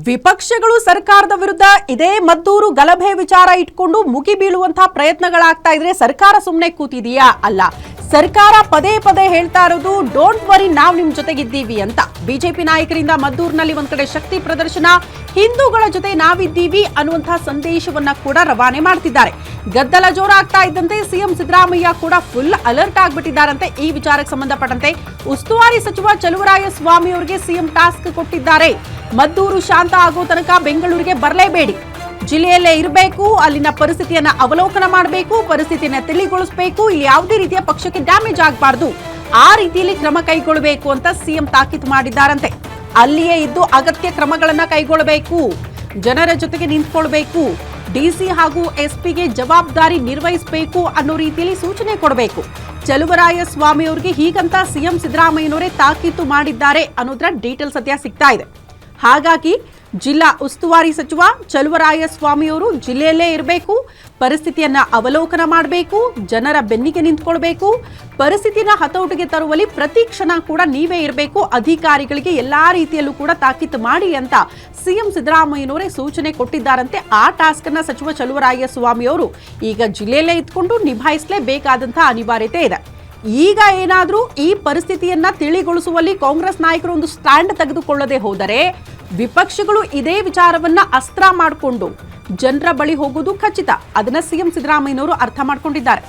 ವಿಪಕ್ಷಗಳು ಸರ್ಕಾರದ ವಿರುದ್ಧ ಇದೇ ಮದ್ದೂರು ಗಲಭೆ ವಿಚಾರ ಇಟ್ಕೊಂಡು ಮುಗಿ ಬೀಳುವಂತಹ ಪ್ರಯತ್ನಗಳಾಗ್ತಾ ಇದ್ರೆ ಸರ್ಕಾರ ಸುಮ್ಮನೆ ಕೂತಿದೆಯಾ? ಅಲ್ಲ, ಸರ್ಕಾರ ಪದೇ ಪದೇ ಹೇಳ್ತಾ ಇರೋದು ಡೋಂಟ್ ವರಿ, ನಾವು ನಿಮ್ ಜೊತೆಗಿದ್ದೀವಿ ಅಂತ. ಬಿಜೆಪಿ ನಾಯಕರಿಂದ ಮದ್ದೂರಿನಲ್ಲಿ ಒಂದ್ ಕಡೆ ಶಕ್ತಿ ಪ್ರದರ್ಶನ, ಹಿಂದೂಗಳ ಜೊತೆ ನಾವಿದ್ದೀವಿ ಅನ್ನುವಂತಹ ಸಂದೇಶವನ್ನ ಕೂಡ ರವಾನೆ ಮಾಡ್ತಿದ್ದಾರೆ. ಗದ್ದಲ ಜೋರಾಗ್ತಾ ಇದ್ದಂತೆ ಸಿಎಂ ಸಿದ್ದರಾಮಯ್ಯ ಕೂಡ ಫುಲ್ ಅಲರ್ಟ್ ಆಗ್ಬಿಟ್ಟಿದ್ದಾರಂತೆ. ಈ ವಿಚಾರಕ್ಕೆ ಸಂಬಂಧಪಟ್ಟಂತೆ ಉಸ್ತುವಾರಿ ಸಚಿವ ಚಲುವರಾಯಸ್ವಾಮಿ ಅವರಿಗೆ ಸಿಎಂ ಟಾಸ್ಕ್ ಕೊಟ್ಟಿದ್ದಾರೆ. ಮದ್ದೂರು ಶಾಂತ ಆಗೋ ತನಕ ಬೆಂಗಳೂರಿಗೆ ಬರಲೇಬೇಡಿ, ಜಿಲ್ಲೆಯಲ್ಲೇ ಇರಬೇಕು, ಅಲ್ಲಿನ ಪರಿಸ್ಥಿತಿಯನ್ನ ಅವಲೋಕನ ಮಾಡಬೇಕು, ಪರಿಸ್ಥಿತಿಯನ್ನ ತಿಳಿಗೊಳಿಸಬೇಕು, ಇಲ್ಲಿ ಯಾವುದೇ ರೀತಿಯ ಪಕ್ಷಕ್ಕೆ ಡ್ಯಾಮೇಜ್ ಆಗಬಾರ್ದು, ಆ ರೀತಿಯಲ್ಲಿ ಕ್ರಮ ಕೈಗೊಳ್ಳಬೇಕು ಅಂತ ಸಿಎಂ ತಾಕೀತು ಮಾಡಿದ್ದಾರಂತೆ. ಅಲ್ಲಿಯೇ ಇದ್ದು ಅಗತ್ಯ ಕ್ರಮಗಳನ್ನ ಕೈಗೊಳ್ಳಬೇಕು, ಜನರ ಜೊತೆಗೆ ನಿಂತ್ಕೊಳ್ಬೇಕು, ಡಿಸಿ ಹಾಗೂ ಎಸ್ಪಿಗೆ ಜವಾಬ್ದಾರಿ ನಿರ್ವಹಿಸಬೇಕು ಅನ್ನೋ ರೀತಿಯಲ್ಲಿ ಸೂಚನೆ ಕೊಡಬೇಕು. ಚಲುವರಾಯಸ್ವಾಮಿ ಅವರಿಗೆ ಹೀಗಂತ ಸಿಎಂ ಸಿದ್ದರಾಮಯ್ಯನವರೇ ತಾಕೀತು ಮಾಡಿದ್ದಾರೆ ಅನ್ನೋದರ ಡೀಟೇಲ್ಸ್ ಸದ್ಯ ಸಿಗ್ತಾ ಇದೆ. ಹಾಗಾಗಿ ಜಿಲ್ಲಾ ಉಸ್ತುವಾರಿ ಸಚಿವ ಚಲುವರಾಯಸ್ವಾಮಿ ಅವರು ಜಿಲ್ಲೆಯಲ್ಲೇ ಇರಬೇಕು, ಪರಿಸ್ಥಿತಿಯನ್ನ ಅವಲೋಕನ ಮಾಡಬೇಕು, ಜನರ ಬೆನ್ನಿಗೆ ನಿಂತ್ಕೊಳ್ಬೇಕು, ಪರಿಸ್ಥಿತಿನ ಹತೋಟಿಗೆ ತರುವಲ್ಲಿ ಪ್ರತಿ ಕ್ಷಣ ಕೂಡ ನೀವೇ ಇರಬೇಕು, ಅಧಿಕಾರಿಗಳಿಗೆ ಎಲ್ಲಾ ರೀತಿಯಲ್ಲೂ ಕೂಡ ತಾಕೀತು ಮಾಡಿ ಅಂತ ಸಿಎಂ ಸಿದ್ದರಾಮಯ್ಯನವರೇ ಸೂಚನೆ ಕೊಟ್ಟಿದ್ದಾರಂತೆ. ಆ ಟಾಸ್ಕ್ ಅನ್ನ ಸಚಿವ ಚಲುವರಾಯಸ್ವಾಮಿ ಅವರು ಈಗ ಜಿಲ್ಲೆಯಲ್ಲೇ ಇದ್ಕೊಂಡು ನಿಭಾಯಿಸಲೇಬೇಕಾದಂತಹ ಅನಿವಾರ್ಯತೆ ಇದೆ. ಈಗ ಏನಾದರೂ ಈ ಪರಿಸ್ಥಿತಿಯನ್ನ ತಿಳಿಗೊಳಿಸುವಲ್ಲಿ ಕಾಂಗ್ರೆಸ್ ನಾಯಕರು ಒಂದು ಸ್ಟ್ಯಾಂಡ್ ತೆಗೆದುಕೊಳ್ಳದೆ ಹೋದರೆ ವಿಪಕ್ಷಗಳು ಇದೇ ವಿಚಾರವನ್ನ ಅಸ್ತ್ರ ಮಾಡಿಕೊಂಡು ಜನರ ಬಳಿ ಹೋಗುವುದು ಖಚಿತ. ಅದನ್ನ ಸಿಎಂ ಸಿದ್ದರಾಮಯ್ಯನವರು ಅರ್ಥ ಮಾಡ್ಕೊಂಡಿದ್ದಾರೆ.